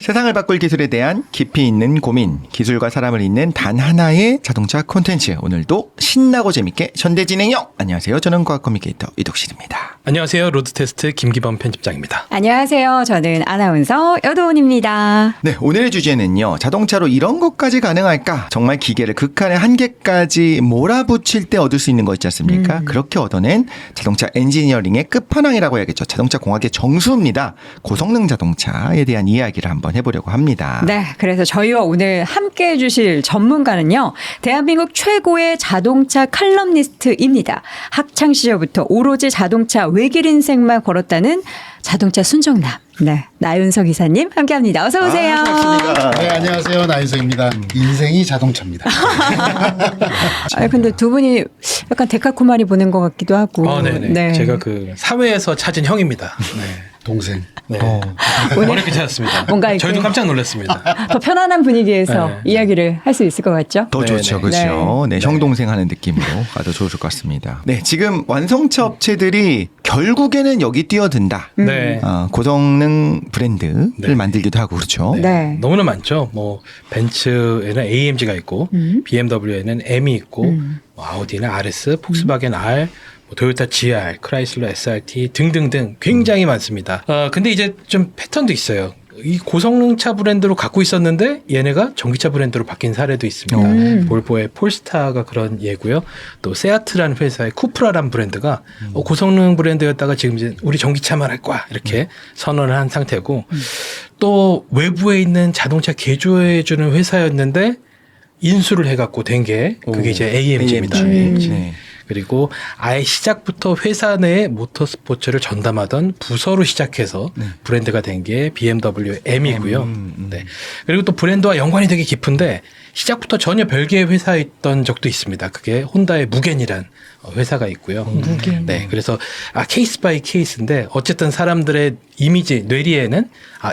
세상을 바꿀 기술에 대한 깊이 있는 고민, 기술과 사람을 잇는 단 하나의 자동차 콘텐츠. 오늘도 신나고 재밌게 전대진행형. 안녕하세요. 저는 과학 커뮤니케이터 이덕실입니다. 안녕하세요. 로드테스트 김기범 편집장입니다. 안녕하세요. 저는 아나운서 여도훈입니다. 네, 오늘의 주제는요. 자동차로 이런 것까지 가능할까? 정말 기계를 극한의 한계까지 몰아붙일 때 얻을 수 있는 거 있지 않습니까? 그렇게 얻어낸 자동차 엔지니어링의 끝판왕이라고 해야겠죠. 자동차 공학의 정수입니다. 고성능 자동차에 대한 이야기를 한번 해보려고 합니다. 네, 그래서 저희와 오늘 함께 해주실 전문가는요. 대한민국 최고의 자동차 칼럼니스트입니다. 학창 시절부터 오로지 자동차 외길 인생만 걸었다는 자동차 순정남. 네, 나윤석 이사님 함께합니다. 어서 오세요. 반갑습니다. 네, 안녕하세요. 나인석입니다. 인생이 자동차입니다. 근데 두 분이 약간 데칼코마니 보는 것 같기도 하고. 네네. 네. 제가 그 사회에서 찾은 형입니다. 네. 동생. 네. 오늘 어렵게 찾았습니다. 뭔가 이렇게 저희도 깜짝 놀랐습니다. 더 편안한 분위기에서 네. 이야기를 할 수 있을 것 같죠? 더 좋죠. 네, 그렇죠. 네, 형 동생 하는 느낌으로 가도 좋을 것 같습니다. 네, 지금 완성차 업체들이 결국에는 여기 뛰어든다. 네. 고성능 브랜드를 네. 만들기도 하고 그렇죠. 네. 너무나 많죠. 뭐 벤츠에는 AMG가 있고 BMW에는 M이 있고 뭐 아우디는 RS, 폭스바겐 R, 뭐 토요타 GR, 크라이슬러 SRT 등등등 굉장히 많습니다. 근데 이제 좀 패턴도 있어요. 이 고성능차 브랜드로 갖고 있었는데 얘네가 전기차 브랜드로 바뀐 사례도 있습니다. 볼보의 폴스타가 그런 예고요. 또 세아트라는 회사의 쿠프라라는 브랜드가 고성능 브랜드였다가 지금 이제 우리 전기차만 할 거야 이렇게 선언을 한 상태고 또 외부에 있는 자동차 개조해주는 회사였는데 인수를 해갖고 된 게 그게 이제 AMG입니다. 네. 그리고 아예 시작부터 회사 내에 모터스포츠를 전담하던 부서로 시작해서 브랜드가 된 게 BMW M이고요. 네. 그리고 또 브랜드와 연관이 되게 깊은데 시작부터 전혀 별개의 회사였던 적도 있습니다. 그게 혼다의 무겐이란 회사가 있고요. 무겐. 네. 그래서 케이스 바이 케이스인데 어쨌든 사람들의 이미지, 뇌리에는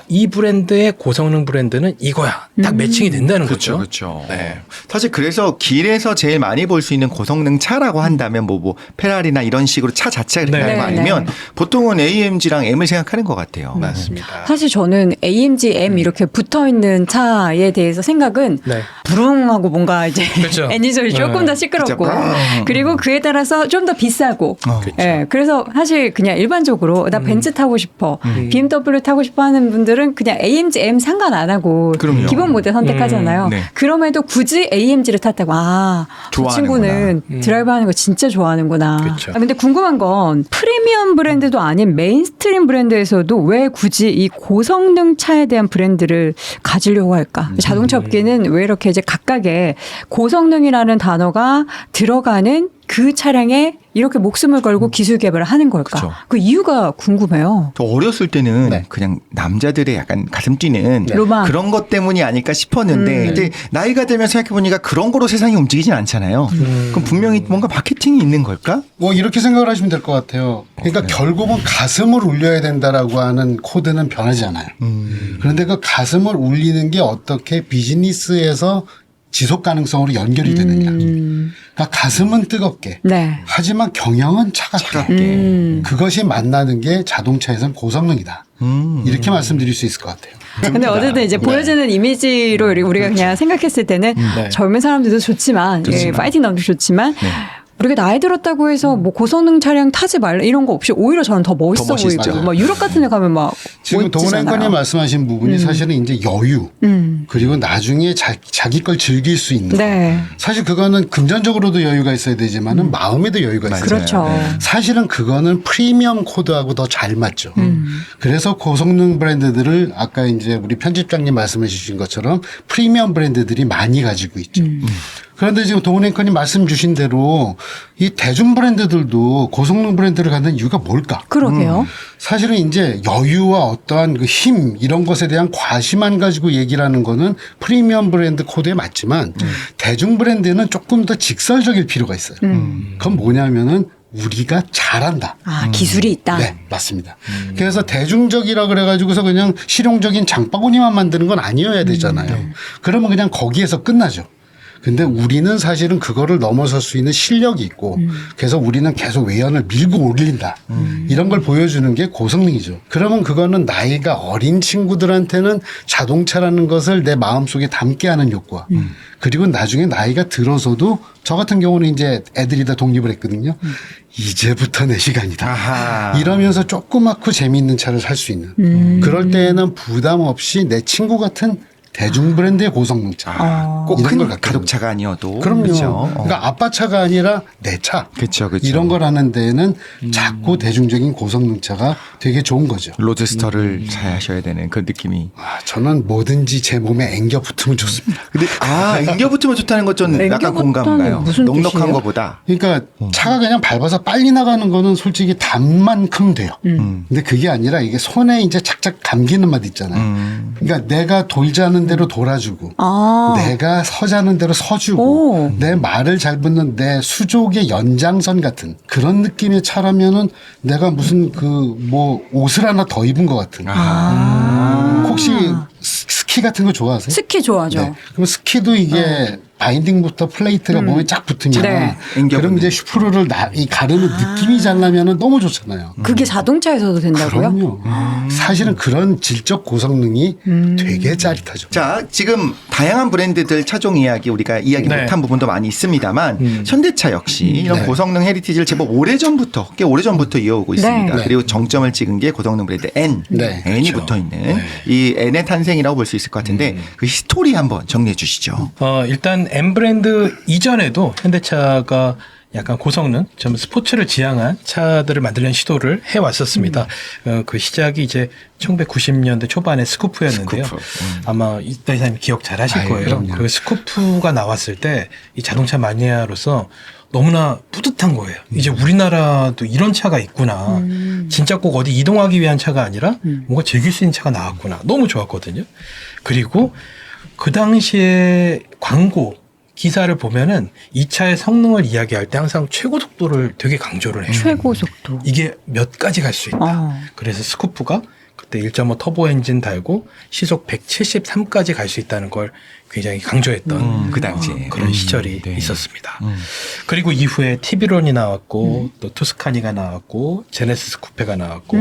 이 브랜드의 고성능 브랜드는 이거야. 딱 매칭이 된다는 거죠. 그렇죠. 네. 사실 그래서 길에서 제일 많이 볼 수 있는 고성능 차라고 한다면 뭐 페라리나 이런 식으로 차 자체가 네. 그런 거 네. 아니면 보통은 AMG랑 M을 생각하는 것 같아요. 맞습니다. 사실 저는 AMG, M 이렇게 붙어 있는 차에 대해서 생각은 네. 부릉하고 뭔가 이제 그렇죠. 엔진 소리 조금 네. 더 시끄럽고 그쵸. 그리고 그에 따라서 좀 더 비싸고 그렇죠. 예, 그래서 사실 그냥 일반적으로 나 벤츠 타고 싶어 BMW 타고 싶어 하는 분들은 그냥 AMG, M 상관 안 하고 그럼요. 기본 모델 선택하잖아요. 네. 그럼에도 굳이 AMG를 탔다고 저 좋아하는구나. 친구는 드라이브하는 거 진짜 좋아하는구나. 그쵸. 근데 궁금한 건 프리미엄 브랜드도 아닌 메인스트림 브랜드에서도 왜 굳이 이 고성능 차에 대한 브랜드를 가지려고 할까? 자동차 업계는 왜 이렇게 이제 각각의 고성능이라는 단어가 들어가는 그 차량에 이렇게 목숨을 걸고 기술 개발을 하는 걸까? 그쵸. 그 이유가 궁금해요. 저 어렸을 때는 네. 그냥 남자들의 약간 가슴 뛰는 로망. 그런 것 때문이 아닐까 싶었는데 이제 나이가 들면 생각해보니까 그런 거로 세상이 움직이진 않잖아요. 그럼 분명히 뭔가 마케팅이 있는 걸까? 뭐 이렇게 생각을 하시면 될 것 같아요. 그러니까 결국은 가슴을 울려야 된다라고 하는 코드는 변하지 않아요. 그런데 그 가슴을 울리는 게 어떻게 비즈니스에서 지속 가능성으로 연결이 되느냐. 그러니까 가슴은 뜨겁게. 네. 하지만 경영은 차갑게. 그것이 만나는 게 자동차에선 고성능이다. 이렇게 말씀드릴 수 있을 것 같아요. 근데 어쨌든 이제 보여지는 이미지로 우리가 그냥 생각했을 때는 네. 젊은 사람들도 좋지만, 예, 파이팅 남도 좋지만 우리가 나이 들었다고 해서 뭐 고성능 차량 타지 말라 이런 거 없이 오히려 저는 더 멋있어 멋있죠. 보이고 막 유럽 같은 데 가면 막 지금 도은행관님 말씀하신 부분이 사실은 이제 여유 그리고 나중에 자기 걸 즐길 수 있는 네. 사실 그거는 금전적으로도 여유가 있어야 되지만은 마음에도 여유가 있어요. 그렇죠. 사실은 그거는 프리미엄 코드하고 더 잘 맞죠. 그래서 고성능 브랜드들을 아까 이제 우리 편집장님 말씀해 주신 것처럼 프리미엄 브랜드들이 많이 가지고 있죠. 그런데 지금 동훈 앵커님 말씀 주신 대로 이 대중 브랜드들도 고성능 브랜드를 갖는 이유가 뭘까? 그러게요. 사실은 이제 여유와 어떠한 그 힘 이런 것에 대한 과시만 가지고 얘기를 하는 거는 프리미엄 브랜드 코드에 맞지만 대중 브랜드는 조금 더 직설적일 필요가 있어요. 그건 뭐냐면은 우리가 잘한다. 기술이 있다. 네, 맞습니다. 그래서 대중적이라 그래가지고서 그냥 실용적인 장바구니만 만드는 건 아니어야 되잖아요. 그러면 그냥 거기에서 끝나죠. 근데 우리는 사실은 그거를 넘어설 수 있는 실력이 있고 그래서 우리는 계속 외연을 밀고 올린다. 이런 걸 보여주는 게 고성능이죠. 그러면 그거는 나이가 어린 친구들한테는 자동차라는 것을 내 마음속에 담게 하는 효과. 그리고 나중에 나이가 들어서도 저 같은 경우는 이제 애들이 다 독립을 했거든요. 이제부터 내 시간이다. 아하. 이러면서 조그맣고 재미있는 차를 살 수 있는. 그럴 때에는 부담 없이 내 친구 같은 대중 브랜드의 고성능차. 꼭 이런 걸 큰 갖게 가족차가 아니어도. 그럼요. 그렇죠. 그러니까 아빠 차가 아니라 내 차. 그렇죠, 그렇죠. 이런 걸 하는 데에는 작고 대중적인 고성능차가 되게 좋은 거죠. 로드스터를 잘 하셔야 되는 그 느낌이. 저는 뭐든지 제 몸에 앵겨 붙으면 좋습니다. 근데 인겨 붙으면 좋다는 것 좀 앵겨 약간 붙다는 공감가요. 무슨 넉넉한 뜻이에요? 것보다. 그러니까 차가 그냥 밟아서 빨리 나가는 거는 솔직히 담만큼 돼요. 근데 그게 아니라 이게 손에 이제 착착 감기는 맛 있잖아요. 그러니까 내가 돌자는 대로 돌아주고 내가 서자는 대로 서주고 내 말을 잘 듣는 내 수족의 연장선 같은 그런 느낌의 차라면은 내가 무슨 그 뭐 옷을 하나 더 입은 것 같은. 혹시 스키 같은 거 좋아하세요? 스키 좋아하죠. 네. 그럼 스키도 이게 바인딩부터 플레이트가 몸에 쫙 붙으면 네. 그럼 이제 슈프로를 가르는 느낌이 잘 나면은 너무 좋잖아요. 그게 자동차에서도 된다고요? 그럼요. 사실은 그런 질적 고성능이 되게 짜릿하죠. 자, 지금 다양한 브랜드들 차종 이야기 우리가 이야기 네. 못한 부분도 많이 있습니다만 현대차 역시 이런 네. 고성능 헤리티지를 제법 오래전부터 꽤 오래전부터 이어오고 있습니다. 네. 그리고 정점을 찍은 게 고성능 브랜드 N. 네. N이 그렇죠. 붙어 있는 네. 이 N의 탄생이라고 볼 수 있을 것 같은데 그 히스토리 한번 정리해 주시죠. 일단 M 브랜드 이전에도 현대차가 약간 고성능, 좀 스포츠를 지향한 차들을 만들려는 시도를 해왔었습니다. 그 시작이 이제 1990년대 초반에 스쿠프였는데요. 스쿠프. 아마 이따 이사님 기억 잘 하실 아유, 거예요. 그럼요. 그 스쿠프가 나왔을 때 이 자동차 마니아로서 너무나 뿌듯한 거예요. 이제 우리나라도 이런 차가 있구나. 진짜 꼭 어디 이동하기 위한 차가 아니라 뭔가 즐길 수 있는 차가 나왔구나. 너무 좋았거든요. 그리고 그 당시에 광고 기사를 보면은 이 차의 성능을 이야기할 때 항상 최고 속도를 되게 강조를 해요. 최고 속도. 이게 몇 가지 갈 수 있다. 그래서 스쿠프가 그때 1.5 터보 엔진 달고 시속 173까지 갈 수 있다는 걸 굉장히 강조했던 그 당시에. 그런 시절이 네. 있었습니다. 그리고 이후에 티비론이 나왔고 또 투스카니가 나왔고 제네시스 쿠페가 나왔고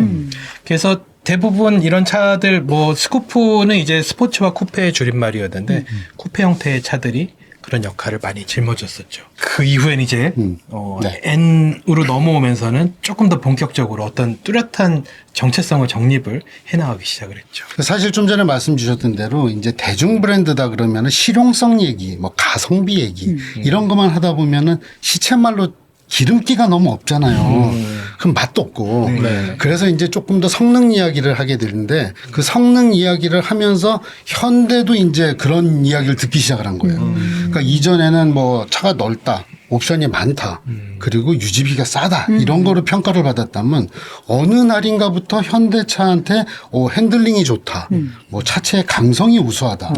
그래서 대부분 이런 차들 뭐 스쿠프는 이제 스포츠와 쿠페의 줄임말이었는데 쿠페 형태의 차들이 그런 역할을 많이 짊어졌었죠. 그 이후엔 이제 네. N으로 넘어오면서는 조금 더 본격적으로 어떤 뚜렷한 정체성을 정립을 해나가기 시작을 했죠. 사실 좀 전에 말씀 주셨던 대로 이제 대중 브랜드다 그러면은 실용성 얘기, 뭐 가성비 얘기 이런 것만 하다 보면은 시쳇말로 기름기가 너무 없잖아요. 그럼 맛도 없고. 네. 그래서 이제 조금 더 성능 이야기를 하게 되는데 그 성능 이야기를 하면서 현대도 이제 그런 이야기를 듣기 시작을 한 거예요. 그러니까 이전에는 뭐 차가 넓다. 옵션이 많다. 그리고 유지비가 싸다. 이런 거로 평가를 받았다면 어느 날인가부터 현대차한테 핸들링이 좋다. 뭐 차체의 강성이 우수하다.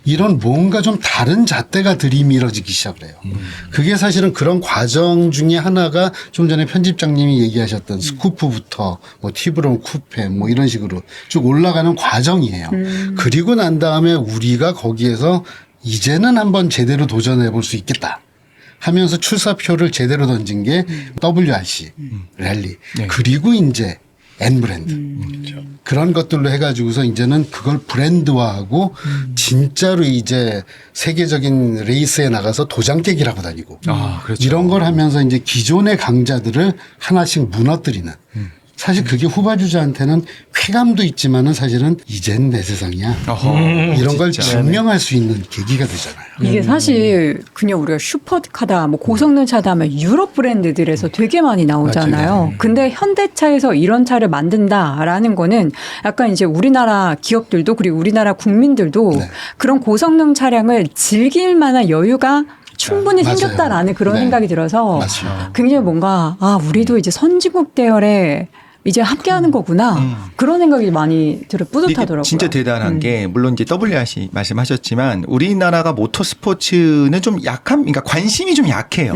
이런 뭔가 좀 다른 잣대가 들이밀어지기 시작을 해요. 그게 사실은 그런 과정 중에 하나가 좀 전에 편집장님이 얘기하셨던 스쿠프부터 뭐 티브론 쿠페 뭐 이런 식으로 쭉 올라가는 과정이에요. 그리고 난 다음에 우리가 거기에서 이제는 한번 제대로 도전해 볼 수 있겠다. 하면서 출사표를 제대로 던진 게 WRC, 랠리. 네. 그리고 이제 N 브랜드. 그런 것들로 해가지고서 이제는 그걸 브랜드화하고 진짜로 이제 세계적인 레이스에 나가서 도장 깨기를 하고 다니고. 그렇죠. 이런 걸 하면서 이제 기존의 강자들을 하나씩 무너뜨리는. 사실 그게 후발주자한테는 쾌감도 있지만은 사실은 이젠 내 세상이야. 이런 걸 진짜. 증명할 수 있는 계기가 되잖아요. 이게 사실 그냥 우리가 슈퍼카다, 뭐 고성능 차다 하면 유럽 브랜드들에서 되게 많이 나오잖아요. 맞아요. 근데 현대차에서 이런 차를 만든다라는 거는 약간 이제 우리나라 기업들도 그리고 우리나라 국민들도 네. 그런 고성능 차량을 즐길 만한 여유가 충분히 맞아요. 생겼다라는 그런 네. 생각이 들어서 맞습니다. 굉장히 뭔가 우리도 이제 선진국 대열에 이제 함께하는 거구나. 그런 생각이 많이 들어 뿌듯하더라고요. 이게 진짜 대단한 게 물론 이제 WRC 말씀하셨지만 우리나라가 모터 스포츠는 좀 그러니까 관심이 좀 약해요.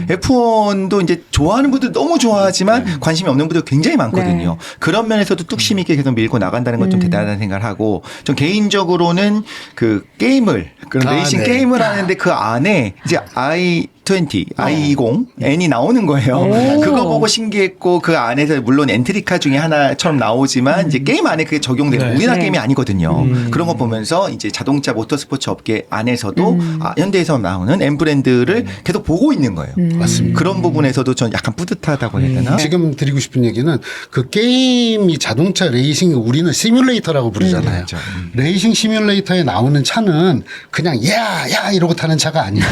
F1도 이제 좋아하는 분들 너무 좋아하지만 관심이 없는 분들 굉장히 많거든요. 네. 그런 면에서도 뚝심 있게 계속 밀고 나간다는 건 좀 대단하다는 생각을 하고 전 개인적으로는 그 게임을 그런 레이싱 네. 게임을 하는데 그 안에 이제 i20, N이 나오는 거예요. 오. 그거 보고 신기했고 그 안에서 물론 엔트리카 중에 하나처럼 나오지만 이제 게임 안에 그게 적용되고 네. 우리나라 네. 게임이 아니거든요. 그런 거 보면서 이제 자동차 모터스포츠 업계 안에서도 현대에서 나오는 M 브랜드를 계속 보고 있는 거예요. 맞습니다. 그런 부분에서도 전 약간 뿌듯하다고 해야 되나? 지금 드리고 싶은 얘기는 그 게임이 자동차 레이싱 우리는 시뮬레이터라고 부르잖아요. 그렇죠. 레이싱 시뮬레이터에 나오는 차는 그냥 야 이러고 타는 차가 아니에요.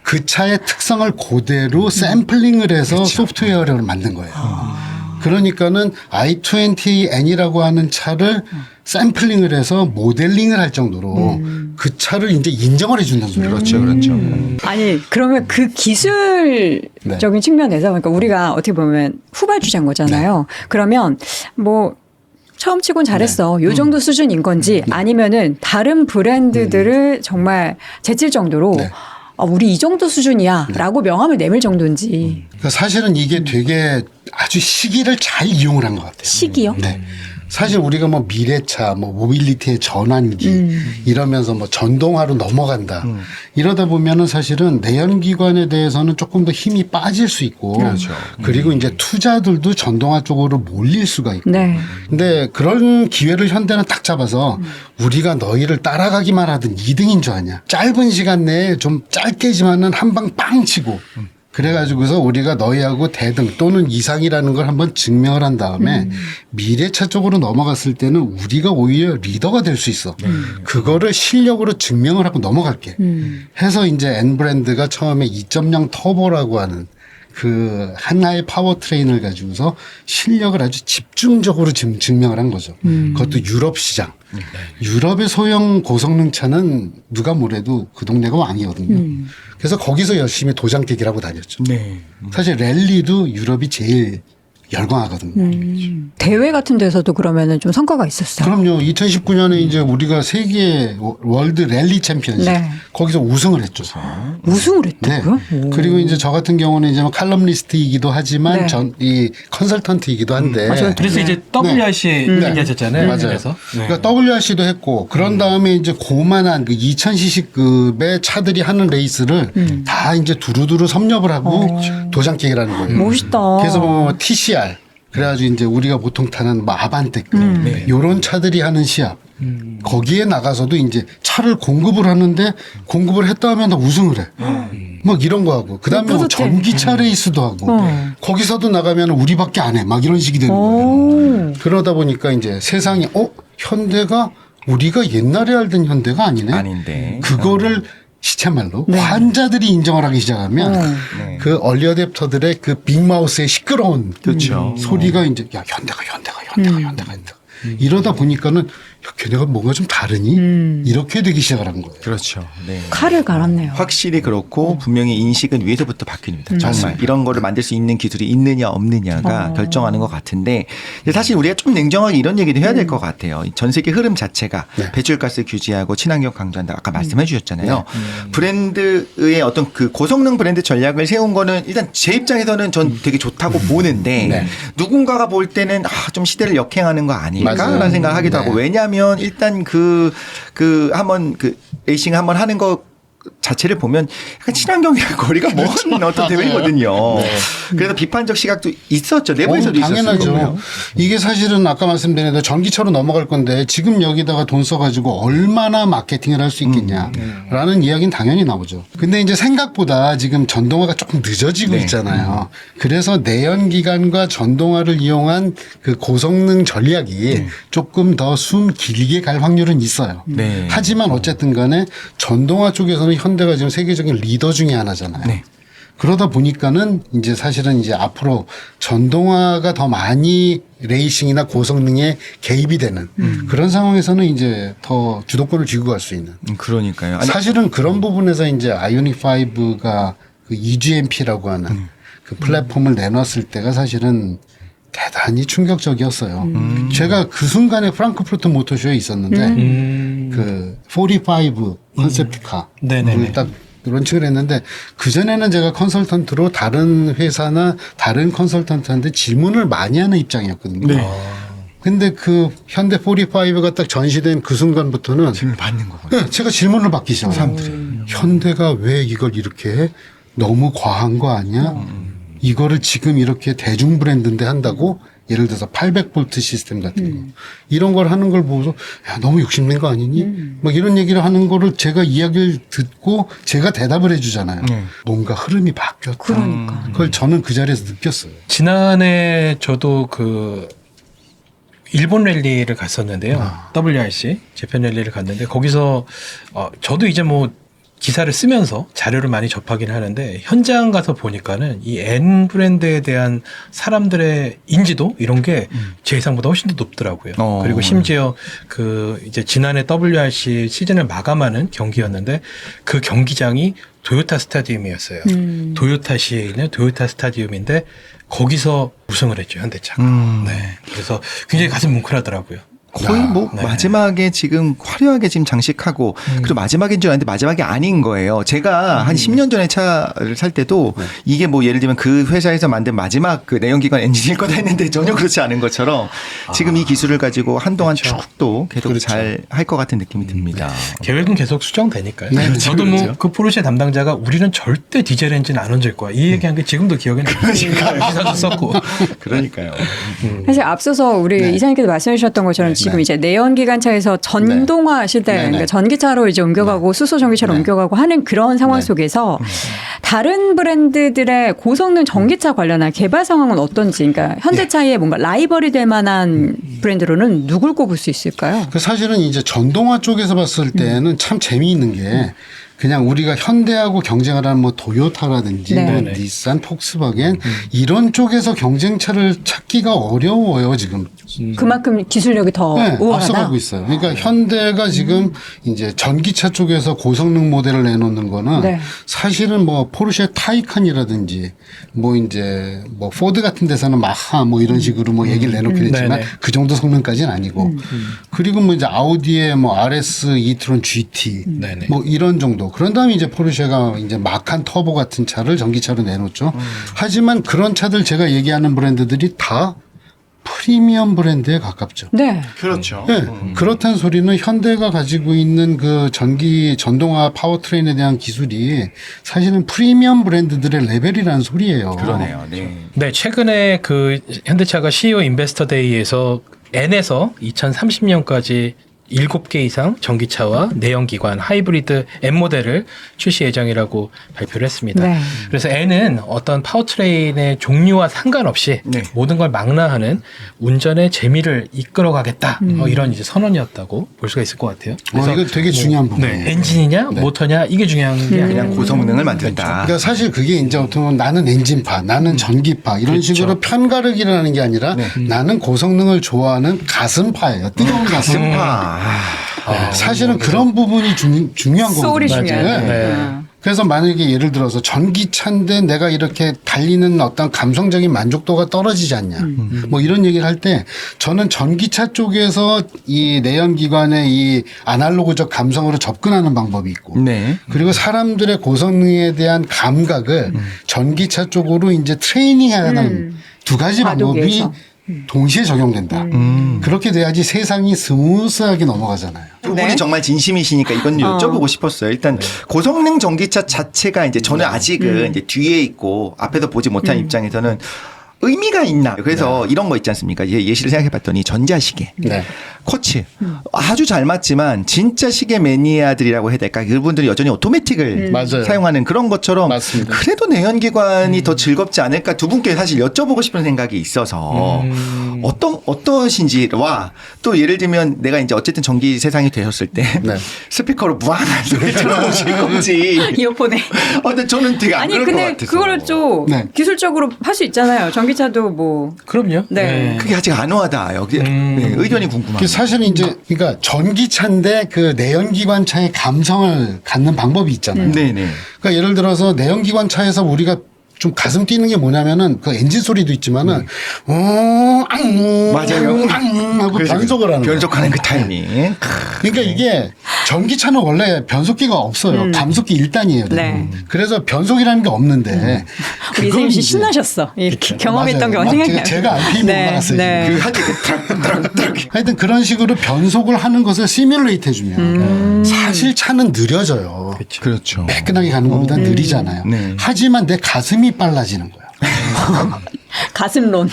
그 차의 특성을 그대로 샘플링을 해서 소프트웨어를 만든 거예요. 그러니까는 i20N이라고 하는 차를 샘플링을 해서 모델링을 할 정도로 그 차를 이제 인정을 해준다는 소리죠. 그렇죠. 아니 그러면 그 기술적인 측면에서 그러니까 우리가 어떻게 보면 후발주자인 거잖아요. 그러면 뭐 처음 치곤 잘했어. 요 정도 수준인 건지 아니면은 다른 브랜드들을 정말 제칠 정도로 네. 우리 이 정도 수준이야라고 명함을 내밀 정도인지. 그러니까 사실은 이게 되게 아주 시기를 잘 이용을 한 것 같아요. 시기요? 네. 사실 우리가 뭐 미래차, 뭐 모빌리티의 전환기 이러면서 뭐 전동화로 넘어간다. 이러다 보면은 사실은 내연기관에 대해서는 조금 더 힘이 빠질 수 있고. 그렇죠. 그리고 이제 투자들도 전동화 쪽으로 몰릴 수가 있고. 네. 근데 그런 기회를 현대는 딱 잡아서 우리가 너희를 따라가기만 하든 2등인 줄 아냐. 짧은 시간 내에 좀 짧게지만은 한 방 빵 치고. 그래가지고서 우리가 너희하고 대등 또는 이상이라는 걸 한번 증명을 한 다음에 미래차 쪽으로 넘어갔을 때는 우리가 오히려 리더가 될 수 있어. 그거를 실력으로 증명을 하고 넘어갈게. 해서 이제 N 브랜드가 처음에 2.0 터보라고 하는 그 하나의 파워트레인을 가지고서 실력을 아주 집중적으로 증명을 한 거죠. 그것도 유럽 시장. 유럽의 소형 고성능 차는 누가 뭐래도 그 동네가 왕이거든요. 그래서 거기서 열심히 도장 깨기를 하고 다녔죠. 네. 사실 랠리도 유럽이 제일 열광하거든요. 대회 같은 데서도 그러면은 좀 성과가 있었어요. 그럼요. 2019년에 이제 우리가 세계 월드 랠리 챔피언십 네. 거기서 우승을 했죠. 우승을 네. 했다고요? 오. 그리고 이제 저 같은 경우는 이제 뭐 칼럼니스트이기도 하지만 네. 이 컨설턴트이기도 한데. 그래서 이제 WRC에 얘기하셨잖아요. 맞아요. 그래서. 그러니까 WRC도 했고 그런 다음에 이제 고만한 그 2000cc급의 차들이 하는 레이스를 다 이제 두루두루 섭렵을 하고 도장 깨기라는 거예요. 멋있다. 그래서 뭐 TCR 그래가지고 이제 우리가 보통 타는 뭐 아반떼급 요런 차들이 하는 시합 거기에 나가서도 이제 차를 공급을 하는데 공급을 했다 하면 다 우승을 해. 막 이런 거 하고 그다음에 뭐 뿌듯해. 전기차 레이스도 하고 거기서도 나가면 우리밖에 안 해. 막 이런 식이 되는 거예요. 그러다 보니까 이제 세상이 현대가 우리가 옛날에 알던 현대가 아니네. 아닌데. 그거를 시체말로 환자들이 인정을 하기 시작하면 네. 그 얼리 어댑터들의 그 빅마우스의 시끄러운 그렇죠. 소리가 이제 야 현대가 이러다 보니까는 야, 걔네가 뭔가 좀 다르니 이렇게 되기 시작을 한 거예요. 그렇죠. 네. 칼을 갈았네요. 확실히 그렇고 분명히 인식은 위에서부터 바뀝니다. 정말 이런 거를 만들 수 있는 기술이 있느냐 없느냐가 결정하는 것 같은데 근데 사실 우리가 좀 냉정하게 이런 얘기도 해야 될 것 같아요. 전 세계 흐름 자체가 네. 배출가스 규제하고 친환경 강조한다. 아까 말씀해 주셨잖아요. 브랜드의 어떤 그 고성능 브랜드 전략을 세운 거는 일단 제 입장에서는 전 되게 좋다고 보는데 네. 누군가가 볼 때는 좀 시대를 역행하는 거 아닐까라는 맞아요. 생각을 하기도 네. 하고 왜냐하면 일단 한번 레이싱 한번 하는 거 자체를 보면 약간 친환경이랑 거리가 먼 어떤 대회거든요. 그래서 비판적 시각도 있었죠. 내부에서도 당연하죠. 있었어요. 이게 사실은 아까 말씀드린 대로 전기차로 넘어갈 건데 지금 여기다가 돈 써가지고 얼마나 마케팅을 할 수 있겠냐라는 이야기는 당연히 나오죠. 근데 이제 생각보다 지금 전동화가 조금 늦어지고 네. 있잖아요. 그래서 내연기관과 전동화를 이용한 그 고성능 전략이 조금 더 숨 길게 갈 확률은 있어요. 네. 하지만 어쨌든 간에 전동화 쪽에서는 현대가 지금 세계적인 리더 중에 하나잖아요. 네. 그러다 보니까는 이제 사실은 이제 앞으로 전동화가 더 많이 레이싱이나 고성능에 개입이 되는 그런 상황에서는 이제 더 주도권을 쥐고 갈 수 있는. 그러니까요. 아니, 사실은 그런 부분에서 이제 아이오닉 5가 그 EGMP라고 하는 그 플랫폼을 내놨을 때가 사실은 대단히 충격적이었어요. 제가 그 순간에 프랑크푸르트 모터쇼에 있었는데 그 45 컨셉트카 네네네. 딱 론칭을 했는데 그전에는 제가 컨설턴트로 다른 회사나 다른 컨설턴트한테 질문을 많이 하는 입장이었거든요. 근데 그 현대 45가 딱 전시된 그 순간부터는 질문을 받는 거거든요. 네, 제가 질문을 받기 시작해요. 현대가 왜 이걸 이렇게 해? 너무 과한 거 아니야? 이거를 지금 이렇게 대중 브랜드인데 한다고? 예를 들어서 800V 시스템 같은 거. 이런 걸 하는 걸 보고서 야, 너무 욕심낸 거 아니니? 막 이런 얘기를 하는 거를 제가 이야기를 듣고 제가 대답을 해주잖아요. 뭔가 흐름이 바뀌었다. 그러니까. 그걸 저는 그 자리에서 느꼈어요. 지난해 저도 그 일본 랠리를 갔었는데요. WRC 재팬 랠리를 갔는데 거기서 저도 이제 뭐 기사를 쓰면서 자료를 많이 접하긴 하는데 현장 가서 보니까는 이 N 브랜드에 대한 사람들의 인지도 이런 게 제 예상보다 훨씬 더 높더라고요. 그리고 심지어 그 이제 지난해 WRC 시즌을 마감하는 경기였는데 그 경기장이 도요타 스타디움이었어요. 도요타시에 있는 도요타 스타디움인데 거기서 우승을 했죠, 현대차가. 네. 그래서 굉장히 가슴 뭉클하더라고요. 거의 뭐 네. 마지막에 지금 화려하게 지금 장식하고 그리고 마지막인 줄 알았는데 마지막이 아닌 거예요. 제가 한 10년 전에 차를 살 때도 이게 뭐 예를 들면 그 회사에서 만든 마지막 그 내연기관 엔진일 거다 했는데 전혀 그렇지 않은 것처럼 지금 이 기술을 가지고 한동안 그렇죠. 쭉 또 계속 그렇죠. 잘 할 것 같은 느낌이 듭니다. 계획은 계속 수정되니까요. 네, 저도 그렇죠. 뭐 그 포르쉐 담당자가 우리는 절대 디젤 엔진 안 얹을 거야. 이 얘기한 게 지금도 기억에 나요. 기사도 썼고. 그러니까요. 사실 앞서서 우리 이사님께서 말씀해 주셨던 것처럼 지금 이제 내연기관차에서 전동화 시대, 그러니까 전기차로 이제 옮겨가고 수소 전기차로 옮겨가고 하는 그런 상황 속에서 다른 브랜드들의 고성능 전기차 관련한 개발 상황은 어떤지, 그러니까 현대차의 뭔가 라이벌이 될 만한 브랜드로는 누굴 꼽을 수 있을까요? 그 사실은 이제 전동화 쪽에서 봤을 때는 참 재미있는 게 그냥 우리가 현대하고 경쟁을 하는 뭐 도요타라든지 네. 뭐 네네. 닛산, 폭스바겐 이런 쪽에서 경쟁차를 찾기가 어려워요 지금. 그만큼 기술력이 더 네, 우월하다. 앞서가고 있어요. 그러니까 현대가 지금 이제 전기차 쪽에서 고성능 모델을 내놓는 거는 네. 사실은 뭐 포르쉐 타이칸이라든지 뭐 이제 뭐 포드 같은 데서는 마하 뭐 이런 식으로 뭐 얘기를 내놓긴 했지만 네네. 그 정도 성능까지는 아니고 그리고 뭐 이제 아우디의 뭐 RS 이트론 GT 네네. 뭐 이런 정도. 그런 다음에 이제 포르쉐가 이제 마칸 터보 같은 차를 전기차로 내놓죠. 하지만 그런 차들 제가 얘기하는 브랜드들이 다 프리미엄 브랜드에 가깝죠. 네. 그렇죠. 네. 그렇다는 소리는 현대가 가지고 있는 그 전동화 파워트레인에 대한 기술이 사실은 프리미엄 브랜드들의 레벨이라는 소리예요. 그러네요. 네. 네, 최근에 그 현대차가 CEO 인베스터 데이에서 N에서 2030년까지 7개 이상 전기차와 내연기관 하이브리드 N 모델을 출시 예정이라고 발표를 했습니다. 네. 그래서 N은 어떤 파워트레인의 종류와 상관없이 네. 모든 걸 망라하는 운전의 재미를 이끌어가겠다. 이런 이제 선언이었다고 볼 수가 있을 것 같아요. 이거 되게 중요한 부분이에요. 네, 엔진이냐 모터냐 이게 중요한 게 아니라 그냥 고성능을 만든다. 그러니까 사실 그게 이제 어떻게 보면 나는 엔진파, 나는 전기파 이런 그렇죠. 식으로 편가르기를 하는 게 아니라 나는 고성능을 좋아하는 가슴파예요. 뜨거운 가슴. 사실은 그런 부분이 중요한 소울이 거거든요. 중요해요. 네. 그래서 만약에 예를 들어서 전기차인데 내가 이렇게 달리는 어떤 감성적인 만족도가 떨어지지 않냐. 뭐 이런 얘기를 할 때 저는 전기차 쪽에서 이 내연기관의 이 아날로그적 감성으로 접근하는 방법이 있고 네. 그리고 사람들의 고성능에 대한 감각을 전기차 쪽으로 이제 트레이닝하는 두 가지 방법이 과도기에서. 동시에 적용된다. 그렇게 돼야지 세상이 스무스하게 넘어가잖아요. 두 분이 정말 진심이시니까 이건 여쭤보고 싶었어요. 일단 고성능 전기차 자체가 이제 저는 아직은 이제 뒤에 있고 앞에서 보지 못한 입장에서는 의미가 있나. 그래서 이런 거 있지 않습니까? 예시를 생각해 봤더니 전자시계. 네. 쿼츠 아주 잘 맞지만 진짜 시계 매니아들이라고 해야 될까? 그분들이 여전히 오토매틱을 맞아요. 사용하는 그런 것처럼 맞습니다. 그래도 내연기관이 더 즐겁지 않을까? 두 분께 사실 여쭤보고 싶은 생각이 있어서 어떠신지와 또 예를 들면 내가 이제 어쨌든 전기 세상이 되셨을 때 네. 스피커로 무한한 소리 들어보실 건지. 이어폰에. 근데 저는 되게 안 아니 그럴 것 근데 같아서. 그거를 좀 네. 기술적으로 할 수 있잖아요. 전기차도 뭐. 그럼요. 네. 그게 아직 안 와닿아요. 네, 의견이 궁금합니다. 사실은 이제 그러니까 전기차인데 그 내연기관차의 감성을 갖는 방법이 있잖아요. 네네. 그러니까 예를 들어서 내연기관차에서 우리가 좀 가슴 뛰는 게 뭐냐면은 그 엔진 소리도 있지만은 맞아요. 하고 그렇죠. 변속을 하는 거예요. 변속하는 그 타이밍. 그러니까 이게 전기차는 원래 변속기가 없어요. 감속기 1단이에요. 네. 그래서 변속이라는 게 없는데 우리 이세임 씨 신나셨어. 이렇게 경험했던 게 생각나요. 제가 RPM 올라갔어요. 네. 그 할때 하여튼 그런 식으로 변속을 하는 것을 시뮬레이트 해주면 사실 차는 느려져요. 그렇죠. 매끈하게 가는 것보다 느리잖아요. 네. 하지만 내 가슴이 빨라지는 거야. 가슴론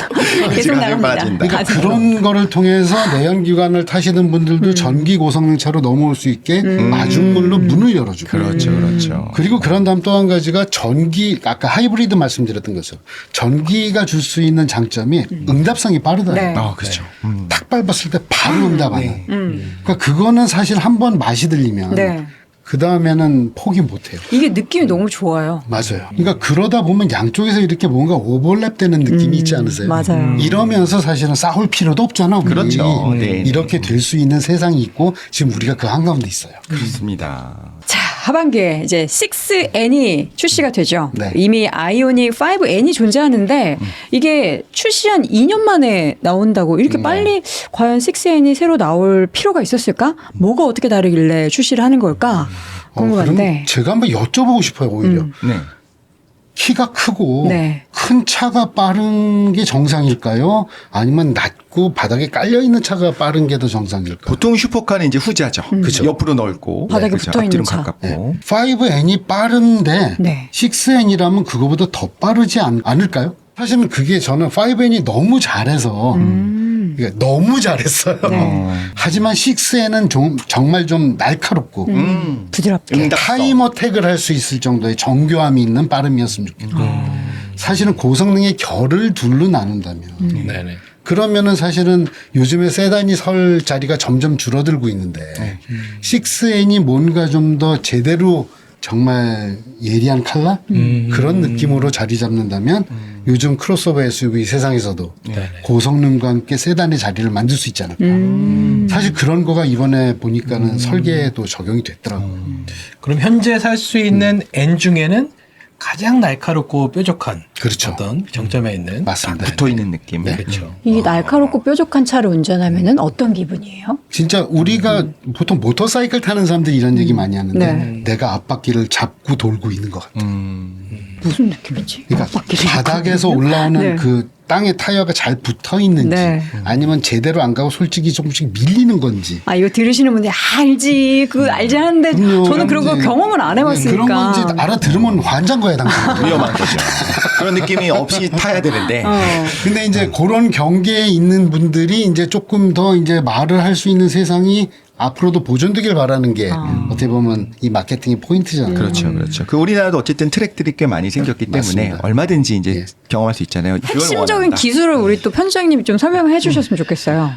계속 가슴이 나갑니다. 빠진다. 그러니까 가슴론. 그런 거를 통해서 내연기관을 타시는 분들도 전기 고성능차로 넘어올 수 있게 마중물로 문을 열어주고. 그렇죠, 그렇죠. 그리고 그런 다음 또 한 가지가 전기, 아까 하이브리드 말씀드렸던 것처럼 전기가 줄 수 있는 장점이 응답성이 빠르다. 네. 아, 그렇죠. 탁 밟았을 때 바로 응답하는. 그러니까 그거는 사실 한 번 맛이 들리면 네. 그 다음에는 포기 못 해요. 이게 느낌이 너무 좋아요. 맞아요. 그러니까 그러다 보면 양쪽에서 이렇게 뭔가 오버랩되는 느낌이 있지 않으세요? 맞아요. 이러면서 사실은 싸울 필요도 없잖아. 우리. 그렇죠. 네. 이렇게 될 수 있는 세상이 있고 지금 우리가 그 한가운데 있어요. 그렇습니다. 자, 하반기에 이제 6N이 출시가 되죠. 네. 이미 아이오닉 5N이 존재하는데 이게 출시한 2년 만에 나온다고 이렇게 빨리 과연 6N이 새로 나올 필요가 있었을까? 뭐가 어떻게 다르길래 출시를 하는 걸까? 궁금한데. 그럼 제가 한번 여쭤보고 싶어요. 오히려. 네. 키가 크고 네. 큰 차가 빠른 게 정상일까요? 아니면 낮고 바닥에 깔려 있는 차가 빠른 게 더 정상일까요? 보통 슈퍼카는 이제 후자죠. 그렇죠. 옆으로 넓고 바닥에 그렇죠. 붙어 있는 앞뒤로 차. 가깝고. 5N이 빠른데 네. 6N이라면 그거보다 더 빠르지 않을까요? 사실은 그게 저는 5N이 너무 잘해서 그러니까 너무 잘했어요. 네. 하지만 6N은 정말 좀 날카롭고 부드럽게. 응답성. 타임 어택을 할 수 있을 정도의 정교함이 있는 빠름이었으면 좋겠고 사실은 고성능의 결을 둘로 나눈다면 네네. 그러면은 사실은 요즘에 세단이 설 자리가 점점 줄어들고 있는데 6N이 뭔가 좀 더 제대로 정말 예리한 칼라 그런 느낌으로 자리 잡는다면 요즘 크로스오버 SUV 세상에서도 네네. 고성능과 함께 세단의 자리를 만들 수 있지 않을까. 사실 그런 거가 이번에 보니까는 설계에도 적용이 됐더라고요. 그럼 현재 살 수 있는 N 중에는 가장 날카롭고 뾰족한 그렇죠. 어떤 정점에 있는 맞습니다. 붙어 있는 느낌. 그렇죠. 이 날카롭고 뾰족한 차를 운전하면은 어떤 기분이에요? 진짜 우리가 보통 모터사이클 타는 사람들이 이런 얘기 많이 하는데 네. 내가 앞바퀴를 잡고 돌고 있는 것 같아. 무슨 느낌이지? 그러니까 앞바퀴를 바닥에서 잡고 올라오는 네. 그 땅에 타이어가 잘 붙어 있는지 네. 아니면 제대로 안 가고 솔직히 조금씩 밀리는 건지. 아, 이거 들으시는 분들 알지. 그거 알지 하는데 그럼요. 저는 그런 거 이제 경험을 안 해봤으니까. 그런 건 이제 알아들으면 환장 거야 당신. 위험한 거죠. 그런 느낌이 없이 타야 되는데. 근데 이제 그런 경계에 있는 분들이 이제 조금 더 이제 말을 할 수 있는 세상이 앞으로도 보존되길 바라는 게 어떻게 보면 이 마케팅의 포인트잖아요. 그렇죠, 그렇죠. 그 우리나라도 어쨌든 트랙들이 꽤 많이 생겼기 때문에 맞습니다. 얼마든지 이제 예. 경험할 수 있잖아요. 그걸 핵심적인 원한다. 기술을 우리 또 편집장님이 좀 설명해 주셨으면 좋겠어요.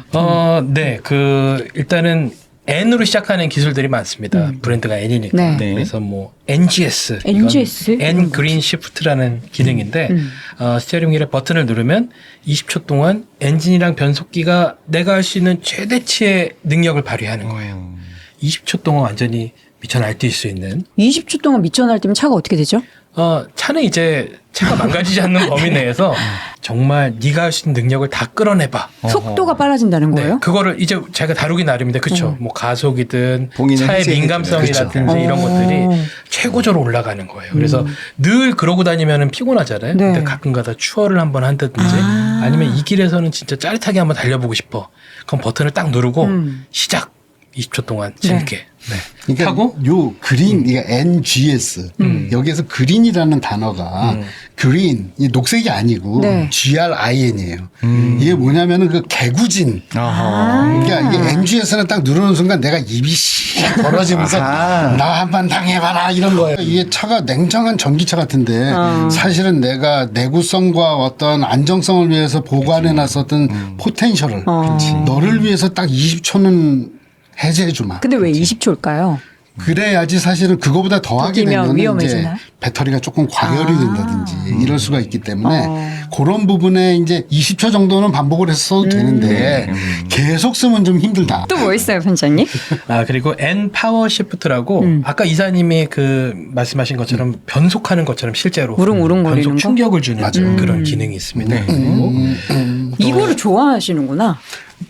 네. 일단은 N으로 시작하는 기술들이 많습니다. 브랜드가 N이니까. 네. 네. 그래서 뭐 NGS. NGS? 이건 N 그린 시프트라는 기능인데 스티어링 휠의 버튼을 누르면 20초 동안 엔진이랑 변속기가 내가 할 수 있는 최대치의 능력을 발휘하는 거예요. 20초 동안 완전히 미쳐 날뛸 수 있는 20초 동안 미쳐 날뛰면 차가 어떻게 되죠? 차는 이제 차가 망가지지 않는 범위 내에서 정말 네가 할 수 있는 능력을 다 끌어내봐. 속도가 빨라진다는 네, 거예요? 그거를 이제 제가 다루기 나름인데 그렇죠. 뭐 가속이든 봉인을 차의 해제해 민감성이라든지 그렇죠. 이런 것들이 최고조로 올라가는 거예요. 그래서 늘 그러고 다니면은 피곤하잖아요. 네. 근데 가끔가다 추월을 한번 한다든지 아니면 이 길에서는 진짜 짜릿하게 한번 달려보고 싶어. 그럼 버튼을 딱 누르고 시작. 20초 동안 재밌게. 네. 그러니까 하고 요 그린, 이게 NGS 여기에서 그린이라는 단어가 그린 이 녹색이 아니고 네. GRIN이에요. 이게 뭐냐면은 그 개구진. 아하. 그러니까 이게 NGS는 딱 누르는 순간 내가 입이 씨 벌어지면서 아하. 나 한번 당해봐라 이런 거예요. 이게 차가 냉정한 전기차 같은데 사실은 내가 내구성과 어떤 안정성을 위해서 보관해놨었던 포텐셜을 너를 위해서 딱 20초는 해제해주마. 근데 왜 20초일까요? 그래야지 사실은 그거보다 더하게 더 끼면 되면 이제 위험해지나요? 배터리가 조금 과열이 된다든지 이럴 수가 있기 때문에 어. 그런 부분에 이제 20초 정도는 반복을 했어도 되는데 계속 쓰면 좀 힘들다. 또 뭐 있어요, 편장님? 아 그리고 N 파워 시프트라고 아까 이사님이 그 말씀하신 것처럼 변속하는 것처럼 실제로 우릉우릉거리는 변속 거? 충격을 주는 그런 기능이 있습니다. 이거를 좋아하시는구나.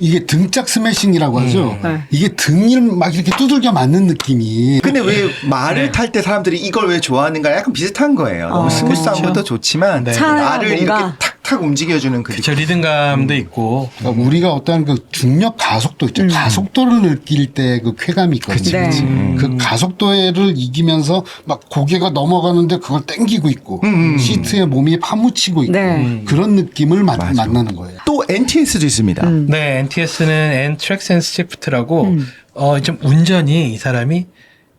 이게 등짝 스매싱이라고 하죠. 네. 이게 등을 막 이렇게 두들겨 맞는 느낌이. 근데 왜 말을 탈 때 사람들이 이걸 왜 좋아하는가 약간 비슷한 거예요. 너무 스무스한 그렇죠. 것도 좋지만 네. 차가 말을 뭔가- 이렇게 탁탁 움직여주는 그 그쵸 리듬감도 있고 그러니까 우리가 어떤 그 중력 가속도 있죠. 가속도를 느낄 때 그 쾌감이 있거든요. 네. 그 가속도를 이기면서 막 고개가 넘어가는데 그걸 땡기고 있고 시트에 몸이 파묻히고 있고 네. 그런 느낌을 만나는 거예요. 또 NTS도 있습니다. 네 NTS는 N 트랙 센스 시프트라고 좀 운전이 이 사람이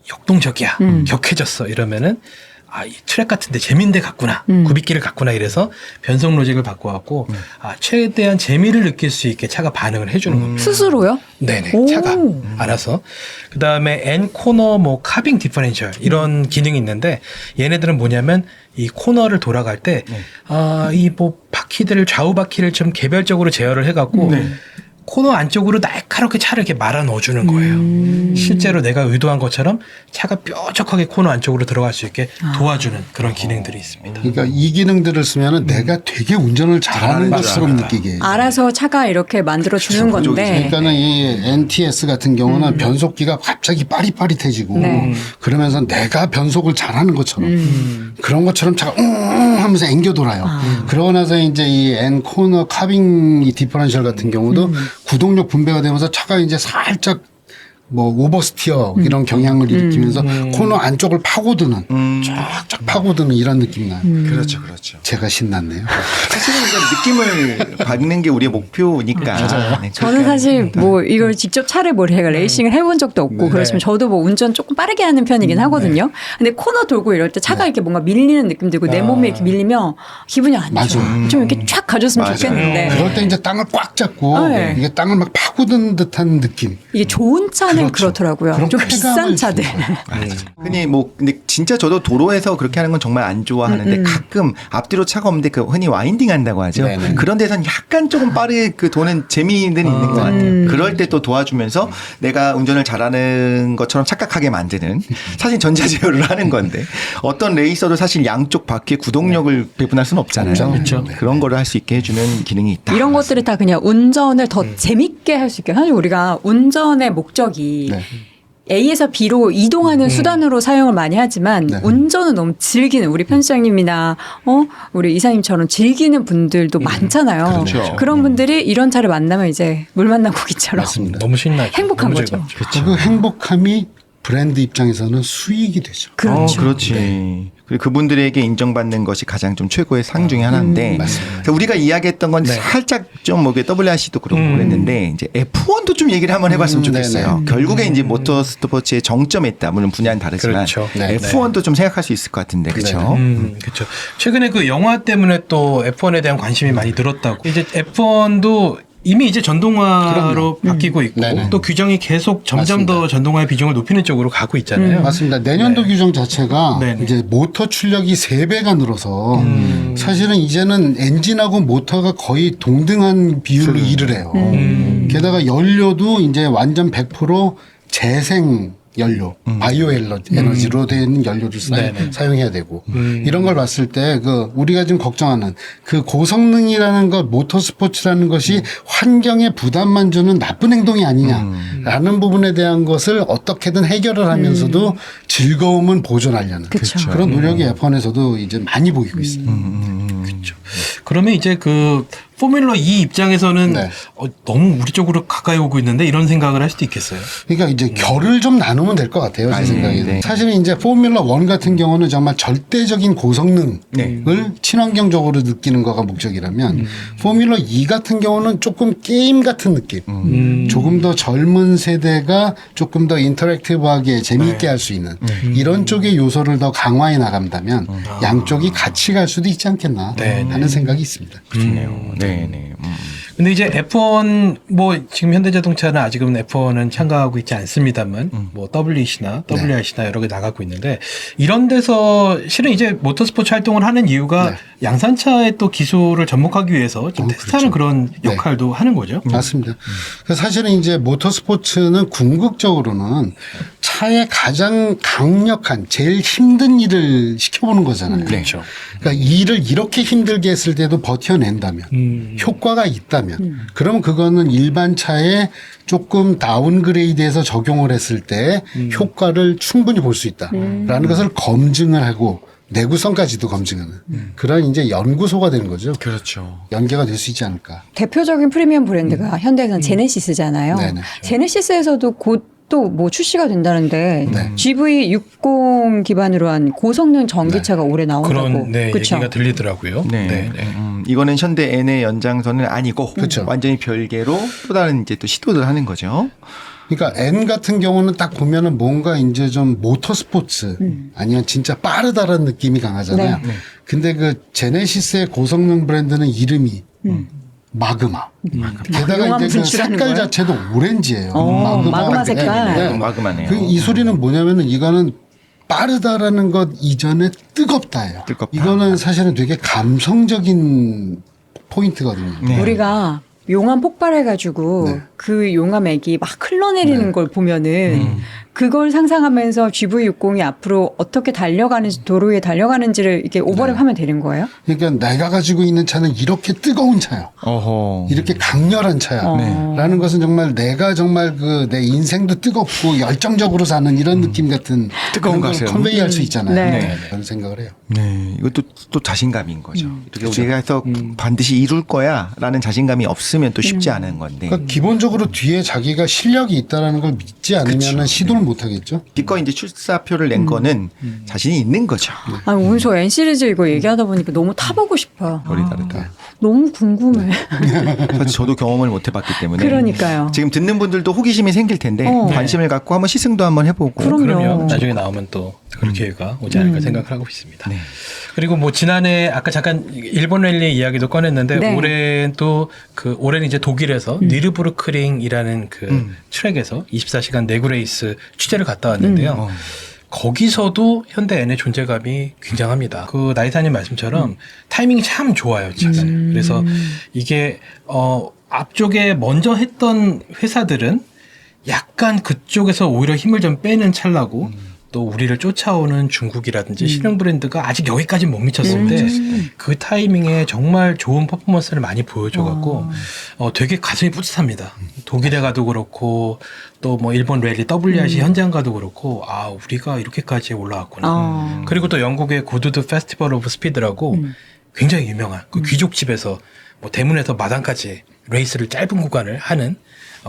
역동적이야 격해졌어 이러면은 아, 이 트랙 같은데 재미인데 갔구나. 굽이길을 갔구나. 이래서 변속 로직을 바꿔갖고, 아, 최대한 재미를 느낄 수 있게 차가 반응을 해주는 겁니다. 스스로요? 네네. 오. 차가 알아서. 그 다음에 N 코너 뭐 카빙 디퍼렌셜 이런 기능이 있는데 얘네들은 뭐냐면 이 코너를 돌아갈 때, 아, 이 뭐 바퀴들을 좌우 바퀴를 좀 개별적으로 제어를 해갖고, 코너 안쪽으로 날카롭게 차를 이렇게 말아 넣어주는 거예요. 실제로 내가 의도한 것처럼 차가 뾰족하게 코너 안쪽으로 들어갈 수 있게 도와주는 그런 기능들이 있습니다. 그러니까 이 기능들을 쓰면은 내가 되게 운전을 잘하는 것처럼 느끼게 해요. 알아서 차가 이렇게 만들어 주는 건데. 그러니까는 이 NTS 같은 경우는 변속기가 갑자기 빠릿빠릿해지고 네. 그러면서 내가 변속을 잘하는 것처럼 그런 것처럼 차가 하면서 앵겨 돌아요. 그러고 나서 이제 이 N 코너 카빙 이 디퍼런셜 같은 경우도 구동력 분배가 되면서 차가 이제 살짝 뭐 오버스티어 이런 경향을 일으키면서 코너 안쪽을 파고드는 쫙쫙 파고드는 이런 느낌이 나요. 그렇죠, 그렇죠. 제가 신났네요. 사실은 이제 느낌을 받는 게 우리의 목표니까. 네, 저는 사실 뭐 이걸 직접 차를 뭐 제가 레이싱을 해본 적도 없고 그렇지만 저도 뭐 운전 조금 빠르게 하는 편이긴 하거든요. 근데 코너 돌고 이럴 때 차가 이렇게 뭔가 밀리는 느낌 들고 내 몸에 이렇게 밀리면 기분이 안 좋아. 좀 이렇게 쫙 가줬으면 맞아요. 좋겠는데 그럴 때 이제 땅을 꽉 잡고 네. 이게 땅을 막 파고드는 듯한 느낌. 이게 좋은 차는 그렇죠. 그렇더라고요. 그런 좀 쾌감을 비싼 주는 차들. 거예요. 흔히 뭐 근데 진짜 저도 도로에서 그렇게 하는 건 정말 안 좋아하는데 가끔 앞뒤로 차가 없는데 그 흔히 와인딩 한다고 하죠. 네네. 그런 데선 약간 조금 빠르게 그 도는 재미는 있는 것 같아요. 그럴 때 또 도와주면서 내가 운전을 잘하는 것처럼 착각하게 만드는 사실 전자제어를 하는 건데 어떤 레이서도 사실 양쪽 바퀴에 구동력을 배분할 수는 없잖아요. 그렇죠. 그런 거를 할 수 있게 해주는 기능이 있다. 이런 것들이 다 그냥 운전을 더 재밌게 할 수 있게. 사실 우리가 운전의 목적이 네. A에서 B로 이동하는 수단으로 사용을 많이 하지만 네. 운전은 너무 즐기는 우리 편집장님이나 우리 이사님처럼 즐기는 분들도 많잖아요. 그렇죠. 런 분들이 이런 차를 만나면 이제 물 만난 고기처럼 맞습니다. 너무 신나죠. 행복한 너무 거죠. 즐겁죠. 그 행복함이 브랜드 입장에서는 수익이 되죠. 그렇죠. 그렇지. 그리고 그분들에게 인정받는 것이 가장 좀 최고의 상 중에 하나인데 맞습니다. 그래서 우리가 이야기했던 건 네. 살짝 좀뭐 WRC도 그렇고 그랬는데 이제 F1도 좀 얘기를 한번 해봤으면 좋겠어요. 결국에 이제 모터스포츠의 정점에 있다. 물론 분야는 다르지만 그렇죠. 네. F1도 좀 생각할 수 있을 것 같은데 그렇죠. 그렇죠. 최근에 그 영화 때문에 또 F1에 대한 관심이 많이 늘었다고. 이제 F1도 이미 이제 전동화로 바뀌고 있고 네네. 또 규정이 계속 점점 맞습니다. 더 전동화의 비중을 높이는 쪽으로 가고 있잖아요. 맞습니다. 내년도 규정 자체가 네네. 이제 모터 출력이 3배가 늘어서 사실은 이제는 엔진하고 모터가 거의 동등한 비율로 일을 해요. 게다가 연료도 이제 완전 100% 재생 연료, 바이오 에너지로 된 연료를 네네. 사용해야 되고 이런 걸 봤을 때 그 우리가 지금 걱정하는 그 고성능이라는 것, 모터스포츠라는 것이 환경에 부담만 주는 나쁜 행동이 아니냐라는 부분에 대한 것을 어떻게든 해결을 하면서도 즐거움은 보존하려는 그쵸. 그런 노력이 F1에서도 이제 많이 보이고 있어요. 그렇죠. 그러면 이제 그 포뮬러 2 입장에서는 네. 너무 우리 쪽으로 가까이 오고 있는데 이런 생각을 할 수도 있겠어요. 그러니까 이제 결을 좀 나누면 될 것 같아요. 제 생각에는. 네. 사실은 이제 포뮬러 1 같은 경우는 정말 절대적인 고성능을 친환경적으로 느끼는 거가 목적이라면 포뮬러 2 같은 경우는 조금 게임 같은 느낌. 조금 더 젊은 세대가 조금 더 인터랙티브하게 재미있게 할 수 있는 이런 쪽의 요소를 더 강화해 나간다면 양쪽이 같이 갈 수도 있지 않겠나 네, 하는 생각이 있습니다. 그렇네요. 네, 네. 근데 이제 F1 뭐 지금 현대자동차는 아직은 F1은 참가하고 있지 않습니다만 뭐 WEC나 WRC나 여러 개 나가고 있는데 이런 데서 실은 이제 모터스포츠 활동을 하는 이유가 네. 양산차의 또 기술을 접목하기 위해서 좀 테스트하는 그렇죠. 그런 역할도 하는 거죠. 맞습니다. 그래서 사실은 이제 모터스포츠는 궁극적으로는 차의 가장 강력한 제일 힘든 일을 시켜보는 거잖아요. 그렇죠. 그러니까 일을 이렇게 힘들게 했을 때도 버텨낸다면 효과가 있다면 그러면 그거는 일반 차에 조금 다운그레이드해서 적용을 했을 때 효과를 충분히 볼 수 있다라는 것을 검증을 하고 내구성까지도 검증하는 그런 이제 연구소가 되는 거죠. 그렇죠. 연계가 될 수 있지 않을까. 대표적인 프리미엄 브랜드가 현대에서는 제네시스잖아요. 네네. 제네시스에서도 곧 또 뭐 출시가 된다는데 네. GV60 기반으로 한 고성능 전기차가 올해 나온다고. 그런 네, 그쵸? 얘기가 들리더라고요. 네. 네. 이거는 현대 N의 연장선은 아니고 그렇죠. 완전히 별개로 또 다른 이제 또 시도를 하는 거죠. 그러니까 N 같은 경우는 딱 보면은 뭔가 이제 좀 모터스포츠 아니면 진짜 빠르다라는 느낌이 강하잖아요. 네. 근데 그 제네시스의 고성능 브랜드는 이름이 마그마. 게다가 용암 이제 그 분출하는 색깔 거예요? 자체도 오렌지예요. 마그마 색깔. 네. 마그마네요. 그 이 소리는 뭐냐면은 이거는 빠르다라는 것 이전에 뜨겁다예요. 뜨겁다. 이거는 사실은 되게 감성적인 포인트거든요. 네. 우리가 용암 폭발해가지고 네. 그 용암액이 막 흘러내리는 걸 보면은 그걸 상상하면서 GV60이 앞으로 어떻게 달려가는지 도로에 달려가는지를 이렇게 오버랩하면 되는 거예요? 그러니까 내가 가지고 있는 차는 이렇게 뜨거운 차요. 어허. 이렇게 강렬한 차야. 네. 라는 것은 정말 내가 정말 그 내 인생도 뜨겁고 열정적으로 사는 이런 느낌 같은 뜨거운 그런 걸 가슴. 컨베이할 수 있잖아요. 네. 그런 생각을 해요. 네, 이것도 또 자신감인 거죠. 이렇게 우리가 해서 반드시 이룰 거야라는 자신감이 없으면 또 쉽지 않은 건데. 그러니까 기본적으로 뒤에 자기가 실력이 있다라는 걸 믿지 않으면 시도를 못 하겠죠. 기꺼이 이제 출사표를 낸 거는 자신이 있는 거죠. 아, 오늘 저 N 시리즈 이거 얘기하다 보니까 너무 타보고 싶어요. 별이 다르다. 너무 궁금해. 사실 저도 경험을 못 해봤기 때문에. 그러니까요. 지금 듣는 분들도 호기심이 생길 텐데 관심을 갖고 한번 시승도 한번 해보고. 그럼요. 나중에 나오면 또 그런 기회가 오지 않을까 생각을 하고 있습니다. 네. 그리고 뭐 지난해 아까 잠깐 일본 랠리 이야기도 꺼냈는데 네. 올해 또 그 올해는 이제 독일에서 니르부르크링이라는 그 트랙에서 24시간 내구 레이스 취재를 갔다 왔는데요. 거기서도 현대 N의 존재감이 굉장합니다. 그 나이사님 말씀처럼 타이밍이 참 좋아요, 차가. 그래서 이게 앞쪽에 먼저 했던 회사들은 약간 그쪽에서 오히려 힘을 좀 빼는 찰나고 또 우리를 쫓아오는 중국이라든지 신흥 브랜드가 아직 여기까지 못 미쳤을 때 그 타이밍에 정말 좋은 퍼포먼스를 많이 보여줘갖고 되게 가슴이 뿌듯합니다. 독일에 가도 그렇고 또 뭐 일본 랠리 WRC 현장 가도 그렇고 아 우리가 이렇게까지 올라왔구나. 그리고 또 영국의 고두드 페스티벌 오브 스피드라고 굉장히 유명한 그 귀족집에서 뭐 대문에서 마당까지 레이스를 짧은 구간을 하는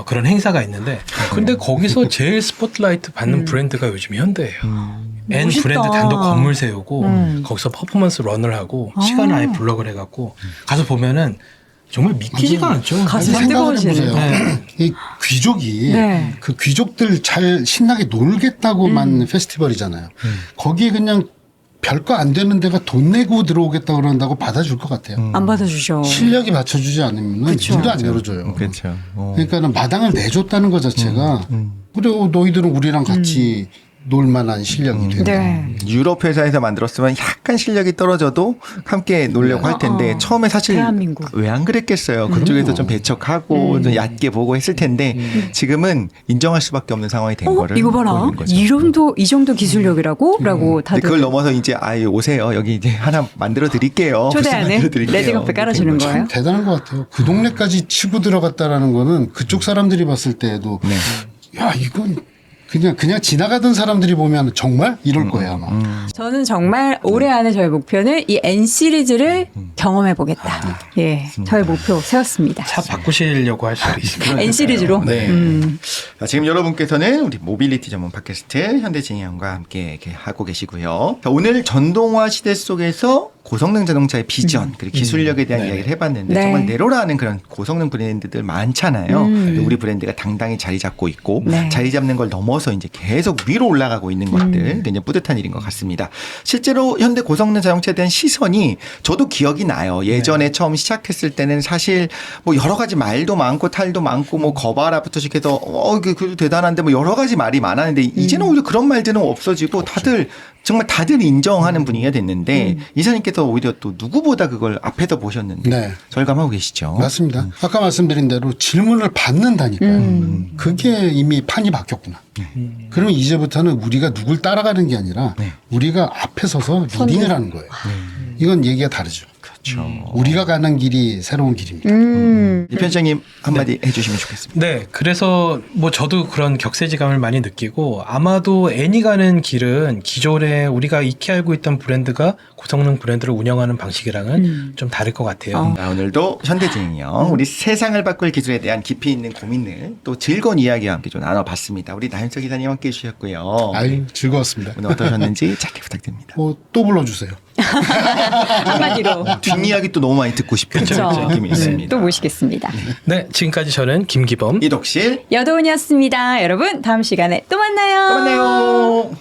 그런 행사가 있는데 근데 거기서 제일 스포트라이트 받는 브랜드가 요즘 현대예요. N 멋있다. 브랜드 단독 건물 세우고 거기서 퍼포먼스 런을 하고 시간을 아예 블럭을 해갖고 가서 보면은 정말 믿기지가 않죠. 가슴이 생각을 뜨거워지네. 해보세요. 이 귀족이 네. 그 귀족들 잘 신나게 놀겠다고만 페스티벌이잖아요. 거기에 그냥 별거 안 되는 데가 돈 내고 들어오겠다 그런다고 받아줄 것 같아요. 안 받아주죠. 실력이 받쳐주지 않으면 문도 안 열어줘요. 그렇죠. 그러니까는 마당을 내줬다는 것 자체가 그리고 너희들은 우리랑 같이 놀만한 실력이 된다. 네. 유럽 회사에서 만들었으면 약간 실력이 떨어져도 함께 놀려고 할 텐데 처음에 사실 대한민국. 왜 안 그랬겠어요. 그쪽에서 좀 배척하고 좀 얕게 보고 했을 텐데 지금은 인정할 수밖에 없는 상황이 된 거를 이거 봐라. 보여준 거죠. 이 정도 기술력이라고? 라고 근데 다들. 그걸 넘어서 이제 아유 오세요. 여기 이제 하나 만들어 드릴게요. 초대 안에 레드카페 깔아주는 거예요? 참 대단한 것 같아요. 그 동네까지 치고 들어갔다라는 거는 그쪽 사람들이 봤을 때에도 야 이건 그냥 지나가던 사람들이 보면 정말 이럴 거예요 아마. 저는 정말 올해 안에 저의 목표는 이 N 시리즈를 경험해 보겠다. 예, 저의 목표 세웠습니다. 차 바꾸시려고 할 수도 있습니다. N 시리즈로. 네. 자, 지금 여러분께서는 우리 모빌리티 전문 팟캐스트 현대진행과 함께 이렇게 하고 계시고요. 자, 오늘 전동화 시대 속에서 고성능 자동차의 비전 그리고 기술력에 대한 네. 이야기를 해봤는데 네. 정말 내로라는 그런 고성능 브랜드들 많잖아요. 근데 우리 브랜드가 당당히 자리 잡고 있고 네. 자리 잡는 걸 넘어서 이제 계속 위로 올라가고 있는 것들 굉장히 뿌듯한 일인 것 같습니다. 실제로 현대 고성능 자동차에 대한 시선이 저도 기억이 나요. 예전에 처음 시작했을 때는 사실 뭐 여러 가지 말도 많고 탈도 많고 뭐 거바라부터 시작해서 그래도 대단한데 뭐 여러 가지 말이 많았는데 이제는 오히려 그런 말들은 없어지고 다들 정말 다들 인정하는 분위기가 됐는데 이사님께서 오히려 또 누구보다 그걸 앞에서 보셨는데 네. 절감하고 계시죠. 맞습니다. 아까 말씀드린 대로 질문을 받는다니까요. 그게 이미 판이 바뀌었구나. 그러면 이제부터는 우리가 누굴 따라가는 게 아니라 우리가 앞에 서서 리딩을 하는 거예요. 이건 얘기가 다르죠. 그렇죠. 우리가 가는 길이 새로운 길입니다. 이 편장님 한마디 해주시면 좋겠습니다. 네, 그래서 뭐 저도 그런 격세지감을 많이 느끼고 아마도 애니 가는 길은 기존에 우리가 익히 알고 있던 브랜드가 고성능 브랜드를 운영하는 방식이랑은 좀 다를 것 같아요. 오늘도 현대진이요. 우리 세상을 바꿀 기술에 대한 깊이 있는 고민을 또 즐거운 이야기와 함께 좀 나눠봤습니다. 우리 나윤석 기사님 함께 해주셨고요. 아유, 즐거웠습니다. 오늘 어떠셨는지 짧게 부탁드립니다. 또 불러주세요. 한마디로. 뒷이야기 또 너무 많이 듣고 싶은 그렇죠. 느낌이 있습니다. 또 모시겠습니다. 네, 지금까지 저는 김기범 이독실 여도은이었습니다. 여러분 다음 시간에 또 만나요. 또 만나요.